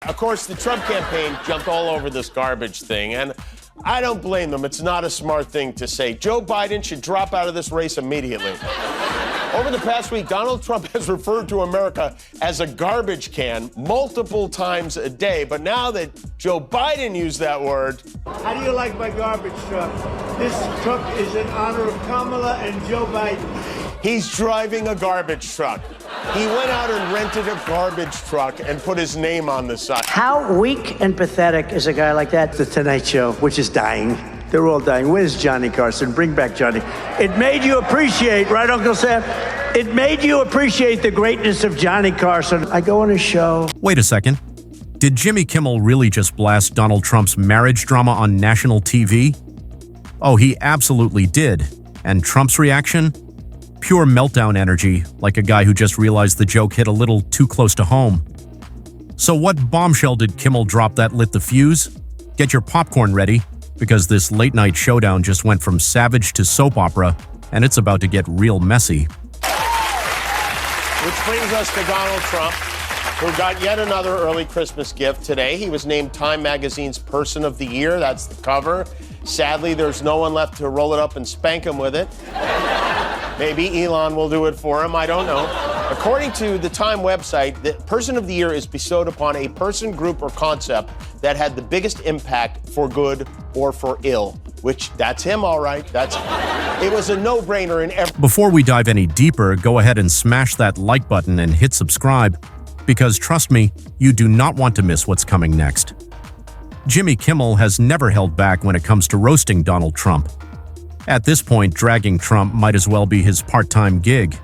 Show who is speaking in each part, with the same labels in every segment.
Speaker 1: Of course, the Trump campaign jumped all over this garbage thing, and I don't blame them. It's not a smart thing to say. Joe Biden should drop out of this race immediately. Over the past week, Donald Trump has referred to America as a garbage can multiple times a day. But now that Joe Biden used that word...
Speaker 2: How do you like my garbage truck? This truck is in honor of Kamala and Joe Biden.
Speaker 1: He's driving a garbage truck. He went out and rented a garbage truck and put his name on the side.
Speaker 2: How weak and pathetic is a guy like that? The Tonight Show, which is dying. They're all dying. Where's Johnny Carson? Bring back Johnny. It made you appreciate, right, Uncle Sam? It made you appreciate the greatness of Johnny Carson. I go on a show.
Speaker 3: Wait a second. Did Jimmy Kimmel really just blast Donald Trump's marriage drama on national TV? Oh, he absolutely did. And Trump's reaction? Pure meltdown energy, like a guy who just realized the joke hit a little too close to home. So what bombshell did Kimmel drop that lit the fuse? Get your popcorn ready, because this late-night showdown just went from savage to soap opera, and it's about to get real messy.
Speaker 1: Which brings us to Donald Trump, who got yet another early Christmas gift today. He was named Time Magazine's Person of the Year. That's the cover. Sadly, there's no one left to roll it up and spank him with it. Maybe Elon will do it for him. I don't know. According to the Time website, the Person of the Year is bestowed upon a person, group, or concept that had the biggest impact for good or for ill, which that's him, all right. It was a no-brainer in every...
Speaker 3: Before we dive any deeper, go ahead and smash that like button and hit subscribe, because trust me, you do not want to miss what's coming next. Jimmy Kimmel has never held back when it comes to roasting Donald Trump. At this point, dragging Trump might as well be his part-time gig.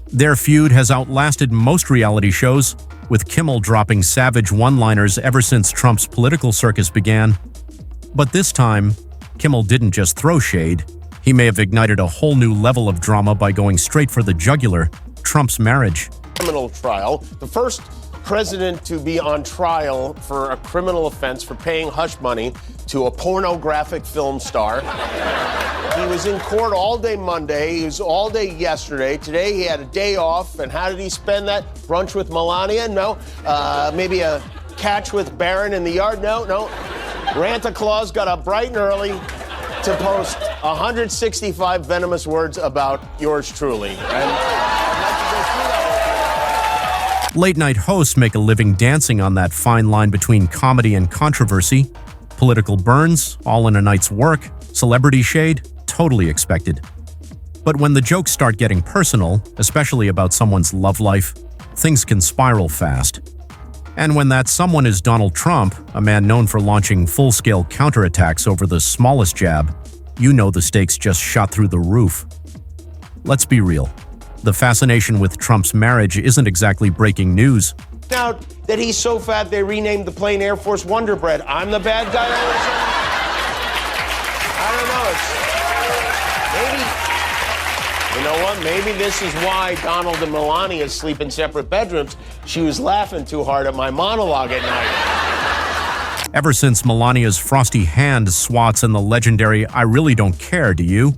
Speaker 3: Their feud has outlasted most reality shows, with Kimmel dropping savage one-liners ever since Trump's political circus began. But this time, Kimmel didn't just throw shade. He may have ignited a whole new level of drama by going straight for the jugular, Trump's marriage.
Speaker 1: Criminal trial. The first president to be on trial for a criminal offense for paying hush money to a pornographic film star. He was in court all day Monday. He was all day yesterday. Today he had a day off. And how did he spend that? Brunch with Melania? No. Maybe a catch with Barron in the yard? No. Santa Claus got up bright and early to post 165 venomous words about yours truly.
Speaker 3: Late-night hosts make a living dancing on that fine line between comedy and controversy. Political burns, all in a night's work, celebrity shade, totally expected. But when the jokes start getting personal, especially about someone's love life, things can spiral fast. And when that someone is Donald Trump, a man known for launching full-scale counterattacks over the smallest jab, you know the stakes just shot through the roof. Let's be real. The fascination with Trump's marriage isn't exactly breaking news.
Speaker 1: Now that he's so fat, they renamed the plane Air Force Wonder Bread. I'm the bad guy all of a sudden? I don't know. Maybe, you know what? Maybe this is why Donald and Melania sleep in separate bedrooms. She was laughing too hard at my monologue at night.
Speaker 3: Ever since Melania's frosty hand swats in the legendary "I really don't care, do you?"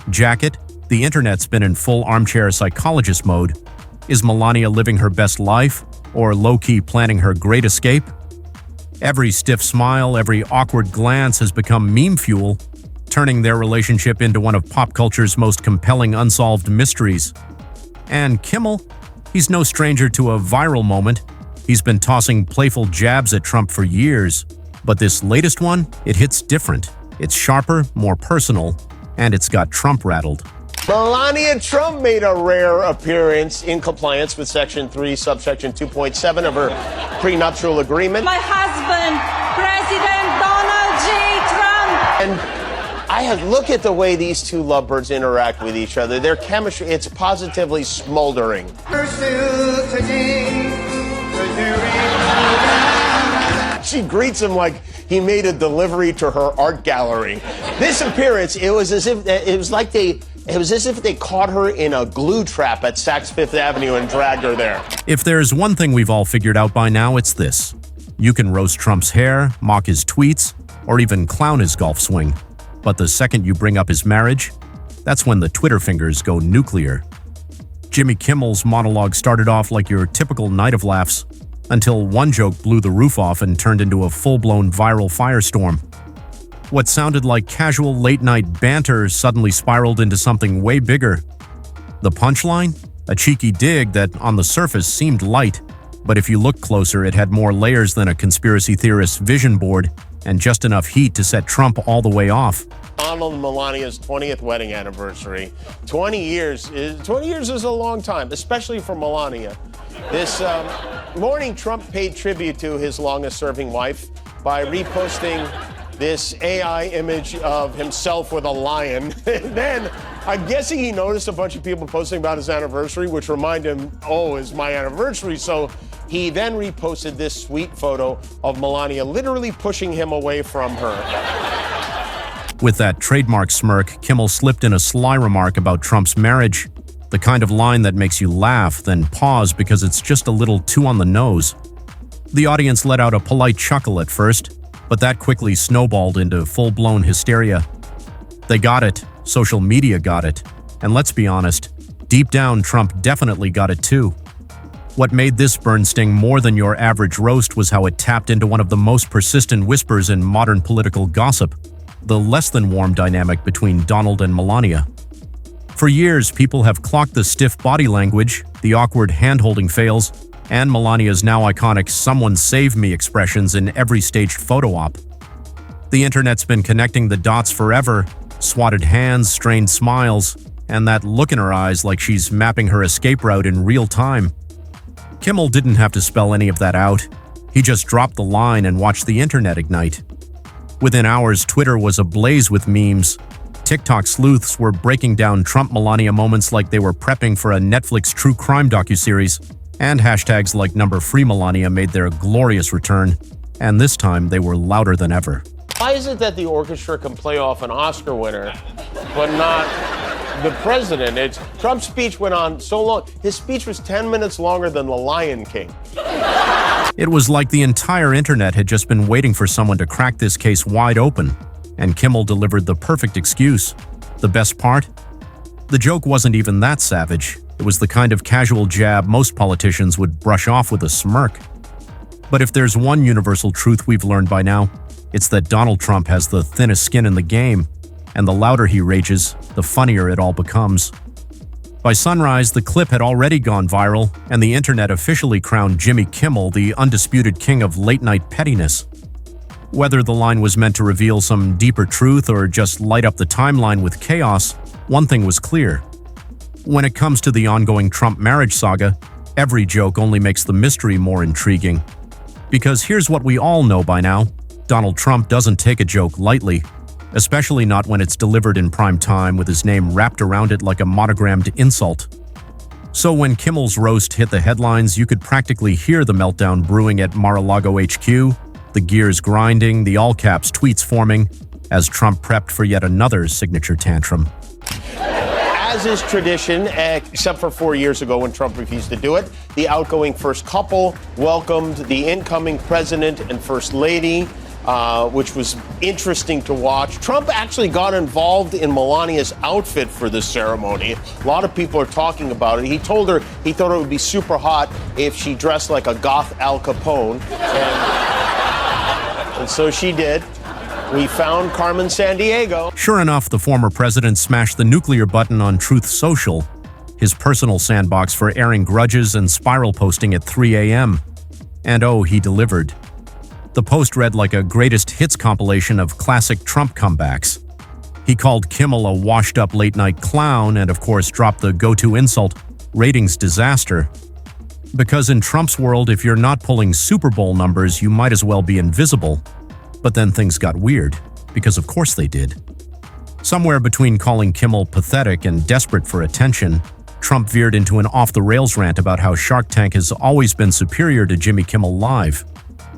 Speaker 3: jacket, the internet's been in full armchair psychologist mode. Is Melania living her best life, or low-key planning her great escape? Every stiff smile, every awkward glance has become meme fuel, turning their relationship into one of pop culture's most compelling unsolved mysteries. And Kimmel? He's no stranger to a viral moment. He's been tossing playful jabs at Trump for years. But this latest one, it hits different. It's sharper, more personal, and it's got Trump rattled.
Speaker 1: Melania and Trump made a rare appearance in compliance with Section 3, subsection 2.7 of her prenuptial agreement.
Speaker 4: My husband, President Donald J. Trump.
Speaker 1: And I had look at the way these two lovebirds interact with each other. Their chemistry, it's positively smoldering. She greets him like he made a delivery to her art gallery. This appearance, it was as if they caught her in a glue trap at Saks Fifth Avenue and dragged her there.
Speaker 3: If there's one thing we've all figured out by now, it's this. You can roast Trump's hair, mock his tweets, or even clown his golf swing. But the second you bring up his marriage, that's when the Twitter fingers go nuclear. Jimmy Kimmel's monologue started off like your typical night of laughs, until one joke blew the roof off and turned into a full-blown viral firestorm. What sounded like casual late-night banter suddenly spiraled into something way bigger. The punchline? A cheeky dig that, on the surface, seemed light, but if you looked closer, it had more layers than a conspiracy theorist's vision board and just enough heat to set Trump all the way off.
Speaker 1: Donald and Melania's 20th wedding anniversary. 20 years is a long time, especially for Melania. This morning, Trump paid tribute to his longest-serving wife by reposting this AI image of himself with a lion. And then I'm guessing he noticed a bunch of people posting about his anniversary, which remind him, oh, it's my anniversary. So he then reposted this sweet photo of Melania literally pushing him away from her.
Speaker 3: With that trademark smirk, Kimmel slipped in a sly remark about Trump's marriage, the kind of line that makes you laugh, then pause because it's just a little too on the nose. The audience let out a polite chuckle at first, but that quickly snowballed into full-blown hysteria. They got it, social media got it, and let's be honest, deep down Trump definitely got it too. What made this burn sting more than your average roast was how it tapped into one of the most persistent whispers in modern political gossip, the less-than-warm dynamic between Donald and Melania. For years, people have clocked the stiff body language, the awkward hand-holding fails, and Melania's now iconic "someone save me" expressions in every staged photo op. The internet's been connecting the dots forever, swatted hands, strained smiles, and that look in her eyes like she's mapping her escape route in real time. Kimmel didn't have to spell any of that out. He just dropped the line and watched the internet ignite. Within hours, Twitter was ablaze with memes. TikTok sleuths were breaking down Trump-Melania moments like they were prepping for a Netflix true crime docuseries, and hashtags like #FreeMelania made their glorious return, and this time they were louder than ever.
Speaker 1: Why is it that the orchestra can play off an Oscar winner, but not the president? Trump's speech went on so long. His speech was 10 minutes longer than The Lion King.
Speaker 3: It was like the entire internet had just been waiting for someone to crack this case wide open, and Kimmel delivered the perfect excuse. The best part? The joke wasn't even that savage. It was the kind of casual jab most politicians would brush off with a smirk. But if there's one universal truth we've learned by now, it's that Donald Trump has the thinnest skin in the game, and the louder he rages, the funnier it all becomes. By sunrise, the clip had already gone viral, and the internet officially crowned Jimmy Kimmel the undisputed king of late-night pettiness. Whether the line was meant to reveal some deeper truth or just light up the timeline with chaos, one thing was clear. When it comes to the ongoing Trump marriage saga, every joke only makes the mystery more intriguing. Because here's what we all know by now: Donald Trump doesn't take a joke lightly, especially not when it's delivered in prime time with his name wrapped around it like a monogrammed insult. So when Kimmel's roast hit the headlines, you could practically hear the meltdown brewing at Mar-a-Lago HQ, the gears grinding, the all-caps tweets forming, as Trump prepped for yet another signature tantrum.
Speaker 1: As is tradition, except for 4 years ago when Trump refused to do it, the outgoing first couple welcomed the incoming president and first lady, which was interesting to watch. Trump actually got involved in Melania's outfit for this ceremony. A lot of people are talking about it. He told her he thought it would be super hot if she dressed like a goth Al Capone. And so she did. We found Carmen Sandiego.
Speaker 3: Sure enough, the former president smashed the nuclear button on Truth Social, his personal sandbox for airing grudges and spiral posting at 3 a.m. And oh, he delivered. The post read like a greatest hits compilation of classic Trump comebacks. He called Kimmel a washed-up late-night clown and, of course, dropped the go-to insult, ratings disaster. Because in Trump's world, if you're not pulling Super Bowl numbers, you might as well be invisible. But then things got weird, because of course they did. Somewhere between calling Kimmel pathetic and desperate for attention, Trump veered into an off-the-rails rant about how Shark Tank has always been superior to Jimmy Kimmel Live.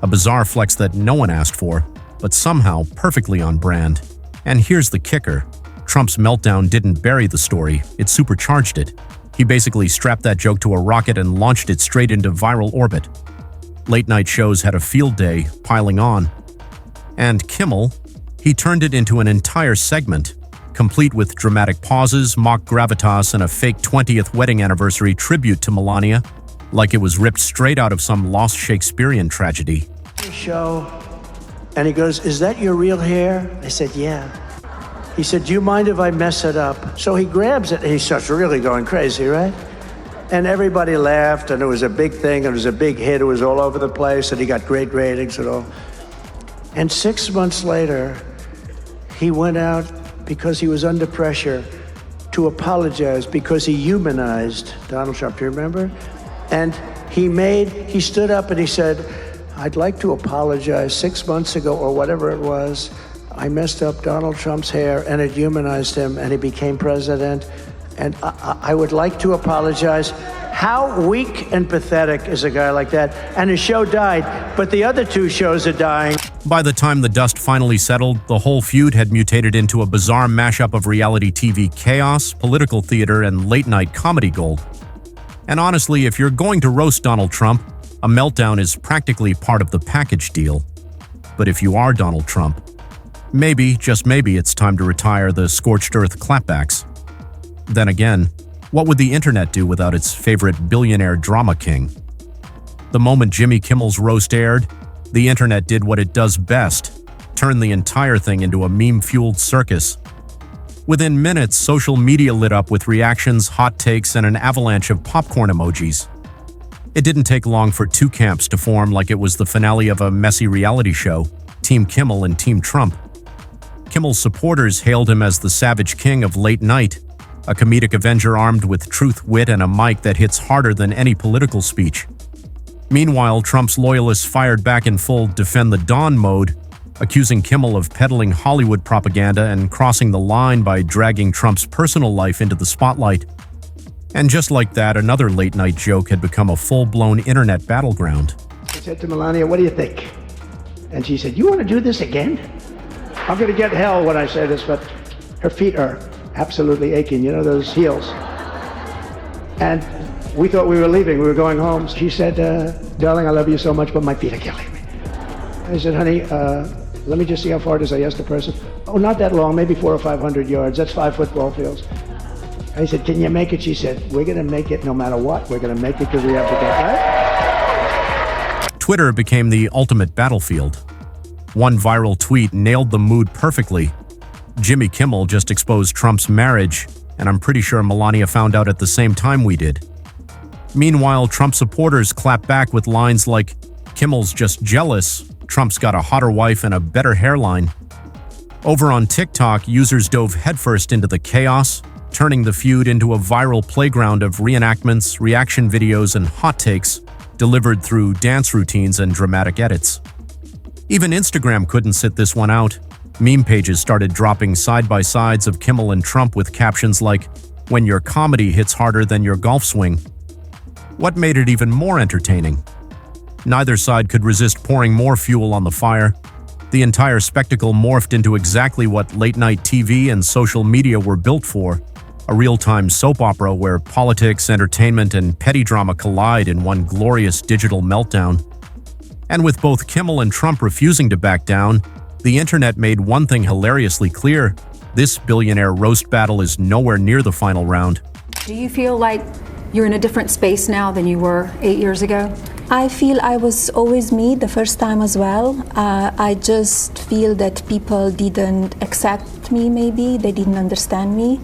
Speaker 3: A bizarre flex that no one asked for, but somehow perfectly on brand. And here's the kicker. Trump's meltdown didn't bury the story, it supercharged it. He basically strapped that joke to a rocket and launched it straight into viral orbit. Late-night shows had a field day, piling on. And Kimmel, he turned it into an entire segment, complete with dramatic pauses, mock gravitas, and a fake 20th wedding anniversary tribute to Melania, like it was ripped straight out of some lost Shakespearean tragedy.
Speaker 2: Show, and he goes, "Is that your real hair?" I said, "Yeah." He said, "Do you mind if I mess it up?" So he grabs it and he starts really going crazy, right? And everybody laughed, and it was a big thing, and it was a big hit. It was all over the place, and he got great ratings and all. And 6 months later, he went out because he was under pressure to apologize because he humanized Donald Trump. Do you remember? And he stood up and he said, "I'd like to apologize. 6 months ago, or whatever it was, I messed up Donald Trump's hair and it humanized him and he became president. And I would like to apologize." How weak and pathetic is a guy like that? And his show died, but the other two shows are dying.
Speaker 3: By the time the dust finally settled, the whole feud had mutated into a bizarre mashup of reality TV chaos, political theater, and late-night comedy gold. And honestly, if you're going to roast Donald Trump, a meltdown is practically part of the package deal. But if you are Donald Trump, maybe, just maybe, it's time to retire the scorched earth clapbacks. Then again, what would the internet do without its favorite billionaire drama king? The moment Jimmy Kimmel's roast aired, the internet did what it does best, turn the entire thing into a meme-fueled circus. Within minutes, social media lit up with reactions, hot takes, and an avalanche of popcorn emojis. It didn't take long for two camps to form like it was the finale of a messy reality show, Team Kimmel and Team Trump. Kimmel's supporters hailed him as the savage king of late night, a comedic avenger armed with truth, wit, and a mic that hits harder than any political speech. Meanwhile, Trump's loyalists fired back in full Defend the Dawn mode, accusing Kimmel of peddling Hollywood propaganda and crossing the line by dragging Trump's personal life into the spotlight. And just like that, another late-night joke had become a full-blown internet battleground.
Speaker 2: I said to Melania, "What do you think?" And she said, "You want to do this again?" I'm going to get hell when I say this, but her feet are absolutely aching, you know, those heels. And we thought we were leaving, we were going home. She said, "Darling, I love you so much, but my feet are killing me." I said, "Honey, let me just see how far it is." I asked the person. "Oh, not that long, maybe 400 or 500 yards. That's 5 football fields." I said, "Can you make it?" She said, "We're going to make it no matter what. We're going to make it because we have to get right."
Speaker 3: Twitter became the ultimate battlefield. One viral tweet nailed the mood perfectly. Jimmy Kimmel just exposed Trump's marriage, and I'm pretty sure Melania found out at the same time we did. Meanwhile, Trump supporters clapped back with lines like, "Kimmel's just jealous, Trump's got a hotter wife and a better hairline." Over on TikTok, users dove headfirst into the chaos, turning the feud into a viral playground of reenactments, reaction videos, and hot takes delivered through dance routines and dramatic edits. Even Instagram couldn't sit this one out. Meme pages started dropping side-by-sides of Kimmel and Trump with captions like, "When your comedy hits harder than your golf swing." What made it even more entertaining? Neither side could resist pouring more fuel on the fire. The entire spectacle morphed into exactly what late-night TV and social media were built for, a real-time soap opera where politics, entertainment, and petty drama collide in one glorious digital meltdown. And with both Kimmel and Trump refusing to back down, the internet made one thing hilariously clear: this billionaire roast battle is nowhere near the final round.
Speaker 5: Do you feel like you're in a different space now than you were 8 years ago?
Speaker 6: I feel I was always me the first time as well. I just feel that people didn't accept me, maybe. They didn't understand me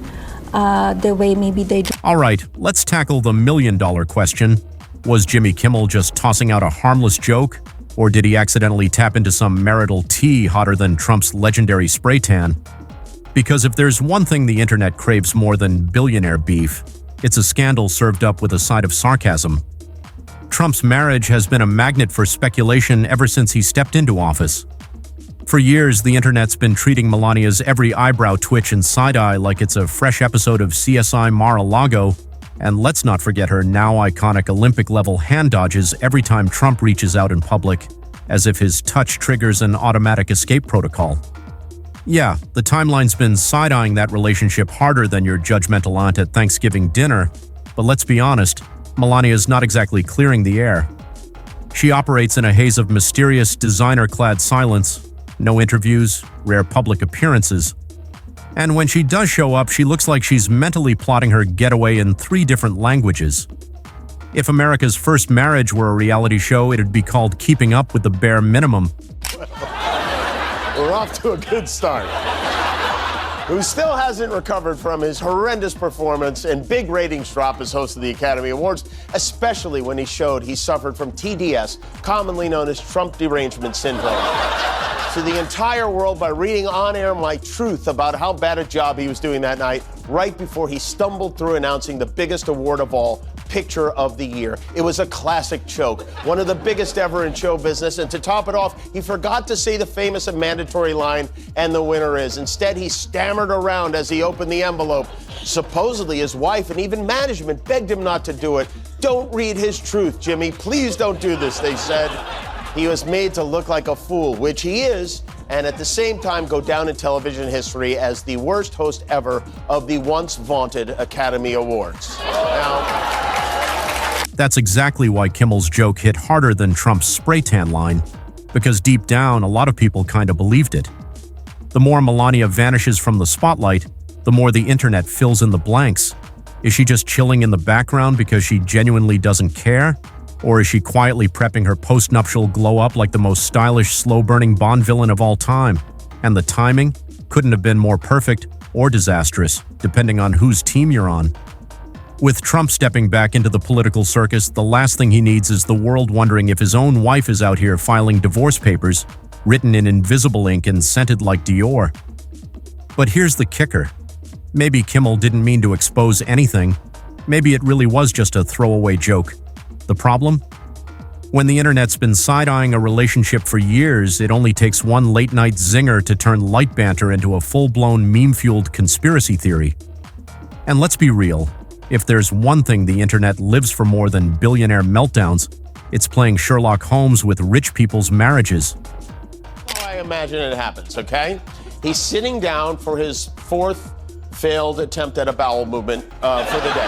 Speaker 6: the way maybe they do.
Speaker 3: All right, let's tackle the million-dollar question. Was Jimmy Kimmel just tossing out a harmless joke? Or did he accidentally tap into some marital tea hotter than Trump's legendary spray tan? Because if there's one thing the internet craves more than billionaire beef, it's a scandal served up with a side of sarcasm. Trump's marriage has been a magnet for speculation ever since he stepped into office. For years, the internet's been treating Melania's every eyebrow twitch and side-eye like it's a fresh episode of CSI Mar-a-Lago, and let's not forget her now iconic Olympic-level hand dodges every time Trump reaches out in public, as if his touch triggers an automatic escape protocol. Yeah, the timeline's been side-eyeing that relationship harder than your judgmental aunt at Thanksgiving dinner, but let's be honest, Melania's not exactly clearing the air. She operates in a haze of mysterious, designer-clad silence, no interviews, rare public appearances. And when she does show up, she looks like she's mentally plotting her getaway in 3 different languages. If America's first marriage were a reality show, it'd be called Keeping Up with the Bare Minimum.
Speaker 1: We're off to a good start. Who still hasn't recovered from his horrendous performance and big ratings drop as host of the Academy Awards, especially when he showed he suffered from TDS, commonly known as Trump derangement syndrome, to the entire world by reading on air my truth about how bad a job he was doing that night, right before he stumbled through announcing the biggest award of all, Picture of the Year. It was a classic choke, one of the biggest ever in show business, and to top it off, he forgot to say the famous and mandatory line, "and the winner is." Instead, he stammered around as he opened the envelope. Supposedly, his wife and even management begged him not to do it. "Don't read his truth, Jimmy. Please don't do this," they said. He was made to look like a fool, which he is, and at the same time go down in television history as the worst host ever of the once vaunted Academy Awards. Now,
Speaker 3: That's exactly why Kimmel's joke hit harder than Trump's spray tan line, because deep down, a lot of people kinda believed it. The more Melania vanishes from the spotlight, the more the internet fills in the blanks. Is she just chilling in the background because she genuinely doesn't care? Or is she quietly prepping her post-nuptial glow-up like the most stylish, slow-burning Bond villain of all time? And the timing couldn't have been more perfect or disastrous, depending on whose team you're on. With Trump stepping back into the political circus, the last thing he needs is the world wondering if his own wife is out here filing divorce papers, written in invisible ink and scented like Dior. But here's the kicker. Maybe Kimmel didn't mean to expose anything. Maybe it really was just a throwaway joke. The problem? When the internet's been side-eyeing a relationship for years, it only takes one late-night zinger to turn light banter into a full-blown meme-fueled conspiracy theory. And let's be real. If there's one thing the internet lives for more than billionaire meltdowns, it's playing Sherlock Holmes with rich people's marriages.
Speaker 1: I imagine it happens, okay? He's sitting down for his fourth failed attempt at a bowel movement for the day.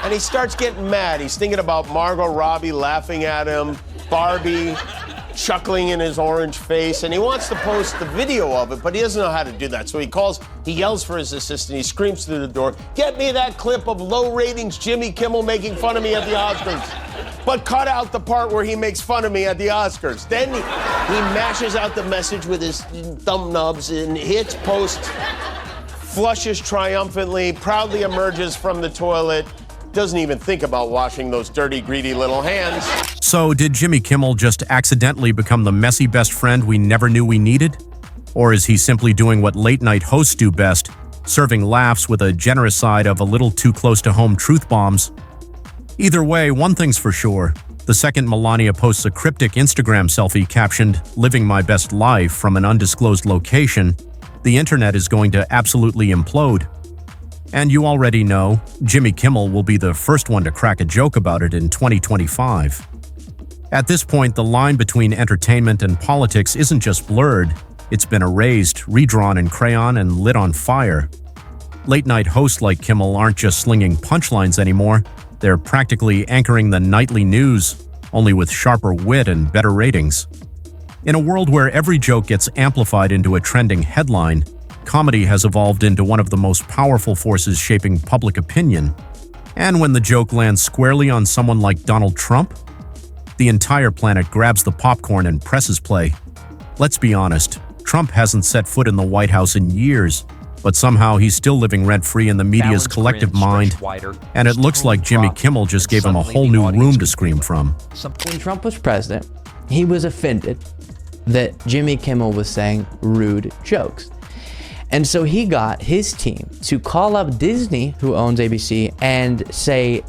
Speaker 1: And he starts getting mad. He's thinking about Margot Robbie laughing at him, Barbie chuckling in his orange face, and he wants to post the video of it, but he doesn't know how to do that. So he yells for his assistant, he screams through the door, "Get me that clip of low ratings Jimmy Kimmel making fun of me at the Oscars. But cut out the part where he makes fun of me at the Oscars." Then he mashes out the message with his thumb nubs and hits post, flushes triumphantly, proudly emerges from the toilet, doesn't even think about washing those dirty, greedy little hands.
Speaker 3: So, did Jimmy Kimmel just accidentally become the messy best friend we never knew we needed? Or is he simply doing what late-night hosts do best, serving laughs with a generous side of a little too close-to-home truth bombs? Either way, one thing's for sure. The second Melania posts a cryptic Instagram selfie captioned, "Living my best life" from an undisclosed location, the internet is going to absolutely implode. And you already know, Jimmy Kimmel will be the first one to crack a joke about it in 2025. At this point, the line between entertainment and politics isn't just blurred, it's been erased, redrawn in crayon, and lit on fire. Late-night hosts like Kimmel aren't just slinging punchlines anymore, they're practically anchoring the nightly news, only with sharper wit and better ratings. In a world where every joke gets amplified into a trending headline, comedy has evolved into one of the most powerful forces shaping public opinion. And when the joke lands squarely on someone like Donald Trump, the entire planet grabs the popcorn and presses play. Let's be honest, Trump hasn't set foot in the White House in years, but somehow he's still living rent-free in the media's collective mind, and it looks like Jimmy Kimmel just gave him a whole new room to scream from.
Speaker 7: When Trump was president, he was offended that Jimmy Kimmel was saying rude jokes. And so he got his team to call up Disney, who owns ABC, and say,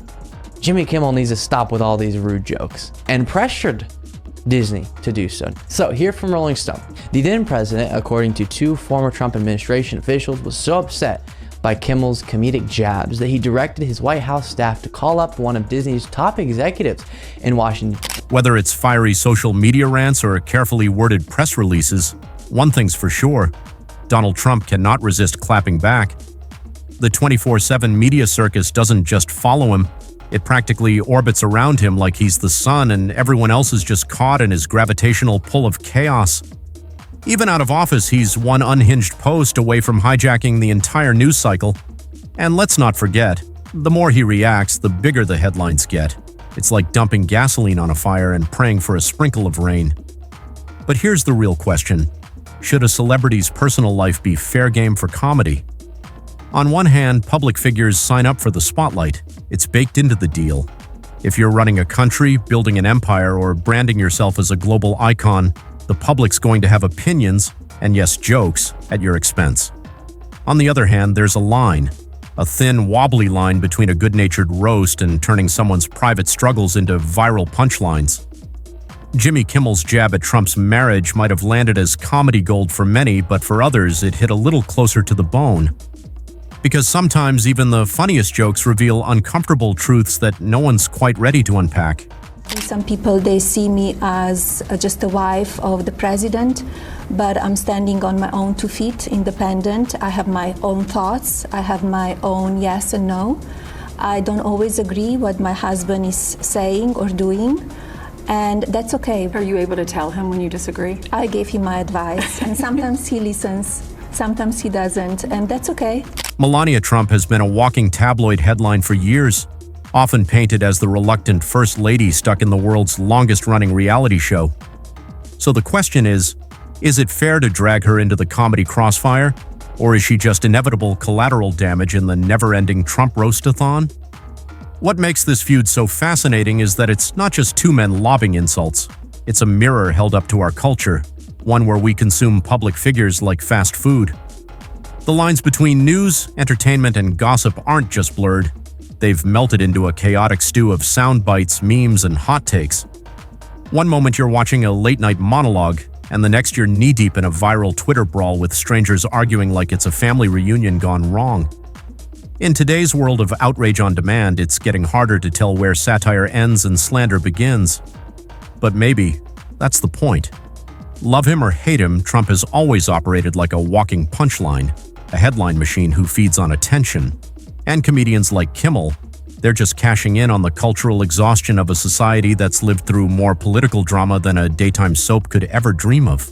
Speaker 7: Jimmy Kimmel needs to stop with all these rude jokes, and pressured Disney to do so. So here from Rolling Stone, the then president, according to two former Trump administration officials, was so upset by Kimmel's comedic jabs that he directed his White House staff to call up one of Disney's top executives in Washington.
Speaker 3: Whether it's fiery social media rants or carefully worded press releases, one thing's for sure, Donald Trump cannot resist clapping back. The 24/7 media circus doesn't just follow him, it practically orbits around him like he's the sun and everyone else is just caught in his gravitational pull of chaos. Even out of office, he's one unhinged post away from hijacking the entire news cycle. And let's not forget, The more he reacts, the bigger the headlines get. It's like dumping gasoline on a fire and praying for a sprinkle of rain. But here's the real question. Should a celebrity's personal life be fair game for comedy? On one hand, public figures sign up for the spotlight. It's baked into the deal. If you're running a country, building an empire, or branding yourself as a global icon, the public's going to have opinions, and yes, jokes, at your expense. On the other hand, there's a line. A thin, wobbly line between a good-natured roast and turning someone's private struggles into viral punchlines. Jimmy Kimmel's jab at Trump's marriage might have landed as comedy gold for many, but for others it hit a little closer to the bone. Because sometimes even the funniest jokes reveal uncomfortable truths that no one's quite ready to unpack.
Speaker 6: Some people, they see me as just a wife of the president, but I'm standing on my own 2 feet, independent. I have my own thoughts. I have my own yes and no. I don't always agree what my husband is saying or doing, and that's okay.
Speaker 5: Are you able to tell him when you disagree?
Speaker 6: I gave him my advice, and sometimes he listens, sometimes he doesn't, and that's okay.
Speaker 3: Melania Trump has been a walking tabloid headline for years, often painted as the reluctant first lady stuck in the world's longest-running reality show. So the question is it fair to drag her into the comedy crossfire, or is she just inevitable collateral damage in the never-ending Trump roast-a-thon? What makes this feud so fascinating is that it's not just two men lobbing insults. It's a mirror held up to our culture, one where we consume public figures like fast food. The lines between news, entertainment, and gossip aren't just blurred. They've melted into a chaotic stew of sound bites, memes, and hot takes. One moment you're watching a late-night monologue, and the next you're knee-deep in a viral Twitter brawl with strangers arguing like it's a family reunion gone wrong. In today's world of outrage on demand, it's getting harder to tell where satire ends and slander begins. But maybe that's the point. Love him or hate him, Trump has always operated like a walking punchline, a headline machine who feeds on attention. And comedians like Kimmel, they're just cashing in on the cultural exhaustion of a society that's lived through more political drama than a daytime soap could ever dream of.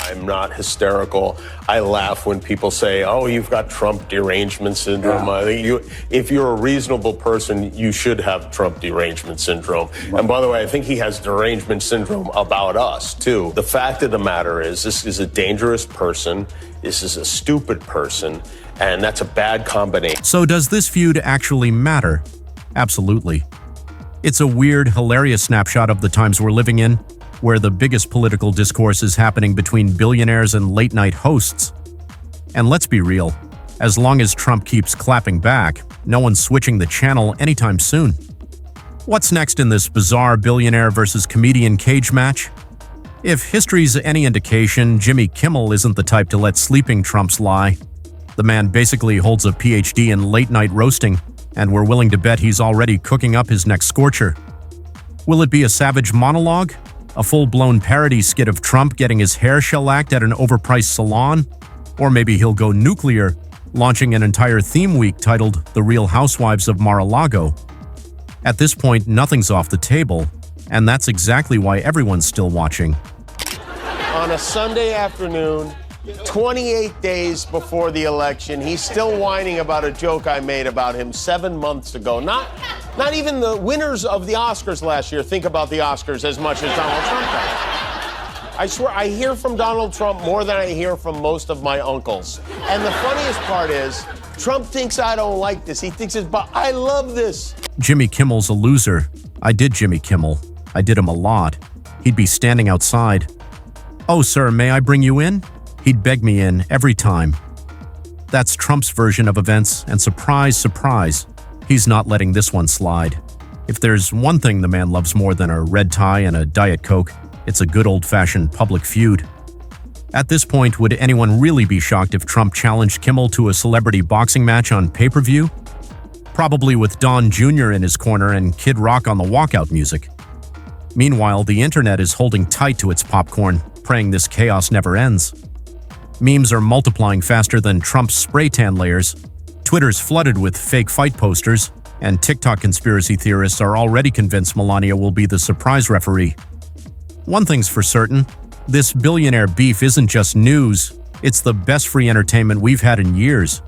Speaker 1: I'm not hysterical. I laugh when people say, oh, you've got Trump derangement syndrome. I think if you're a reasonable person, you should have Trump derangement syndrome. And by the way, I think he has derangement syndrome about us, too. The fact of the matter is, this is a dangerous person. This is a stupid person. And that's a bad combination.
Speaker 3: So does this feud actually matter? Absolutely. It's a weird, hilarious snapshot of the times we're living in, where the biggest political discourse is happening between billionaires and late-night hosts. And let's be real, as long as Trump keeps clapping back, no one's switching the channel anytime soon. What's next in this bizarre billionaire versus comedian cage match? If history's any indication, Jimmy Kimmel isn't the type to let sleeping Trumps lie. The man basically holds a PhD in late-night roasting, and we're willing to bet he's already cooking up his next scorcher. Will it be a savage monologue? A full-blown parody skit of Trump getting his hair shellacked at an overpriced salon? Or maybe he'll go nuclear, launching an entire theme week titled The Real Housewives of Mar-a-Lago. At this point, nothing's off the table, and that's exactly why everyone's still watching.
Speaker 1: On a Sunday afternoon, 28 days before the election, he's still whining about a joke I made about him 7 months ago. Not even the winners of the Oscars last year think about the Oscars as much as Donald Trump does. I swear, I hear from Donald Trump more than I hear from most of my uncles. And the funniest part is, Trump thinks I don't like this. He thinks it's, but I love this.
Speaker 3: Jimmy Kimmel's a loser. I did Jimmy Kimmel. I did him a lot. He'd be standing outside. Oh, sir, may I bring you in? He'd beg me in every time. That's Trump's version of events, and surprise, surprise, he's not letting this one slide. If there's one thing the man loves more than a red tie and a Diet Coke, it's a good old-fashioned public feud. At this point, would anyone really be shocked if Trump challenged Kimmel to a celebrity boxing match on pay-per-view? Probably with Don Jr. in his corner and Kid Rock on the walkout music. Meanwhile, the internet is holding tight to its popcorn, praying this chaos never ends. Memes are multiplying faster than Trump's spray tan layers, Twitter's flooded with fake fight posters, and TikTok conspiracy theorists are already convinced Melania will be the surprise referee. One thing's for certain, this billionaire beef isn't just news, it's the best free entertainment we've had in years.